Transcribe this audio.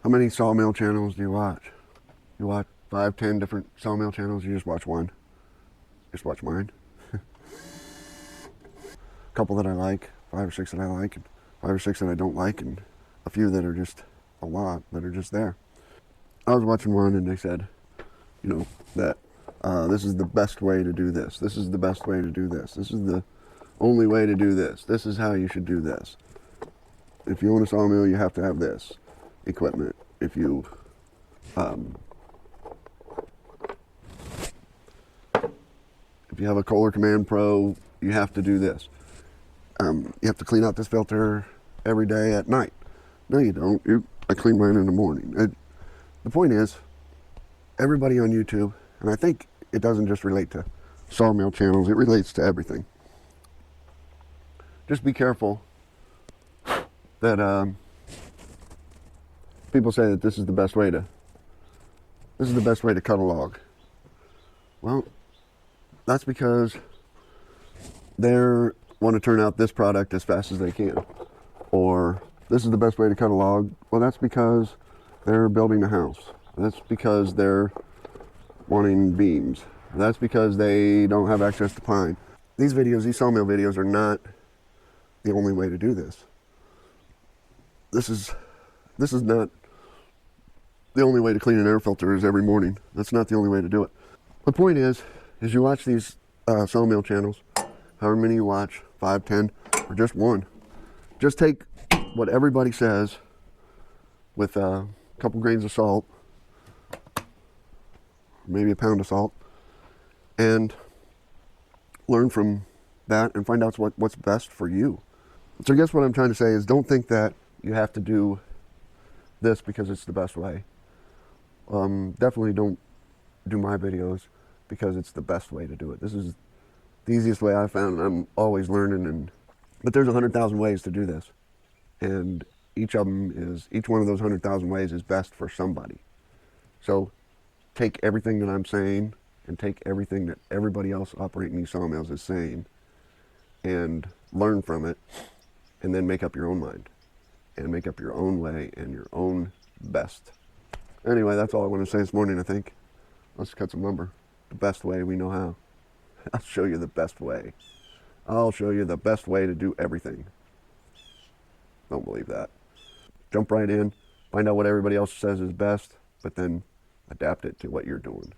How many sawmill channels do you watch? You watch 5, 10 different sawmill channels, you just watch one. Just watch mine. A couple that I like, 5 or 6 that I like, and 5 or 6 that I don't like, and a few that are just a lot that are just there. I was watching one and they said, you know, that this is the best way to do this. This is the best way to do this. This is the only way to do this. This is how you should do this. If you own a sawmill, you have to have this equipment. If you have a Kohler Command Pro, you have to do this. You have to clean out this filter every day at night. No, you don't. I clean mine in the morning. The point is, everybody on YouTube, and I think it doesn't just relate to sawmill channels, it relates to everything. Just be careful that people say that this is the best way to cut a log. Well, that's because they want to turn out this product as fast as they can. Or this is the best way to cut a log. Well, that's because they're building a house. That's because they're wanting beams. That's because they don't have access to pine. These sawmill videos are not the only way to do this. This is not the only way to clean an air filter is every morning. That's not the only way to do it. The point is you watch these sawmill channels, however many you watch, 5, 10, or just one. Just take what everybody says with a couple grains of salt, maybe a pound of salt, and learn from that and find out what's best for you. So I guess what I'm trying to say is don't think that you have to do this because it's the best way. Definitely don't do my videos because it's the best way to do it. This is the easiest way I found. I'm always learning, but there's 100,000 ways to do this, and each one of those 100,000 ways is best for somebody. So take everything that I'm saying and take everything that everybody else operating these sawmills is saying and learn from it, and then make up your own mind and make up your own way and your own best. Anyway, that's all I want to say this morning, I think. Let's cut some lumber the best way we know how. I'll show you the best way. I'll show you the best way to do everything. Don't believe that. Jump right in, find out what everybody else says is best, but then adapt it to what you're doing.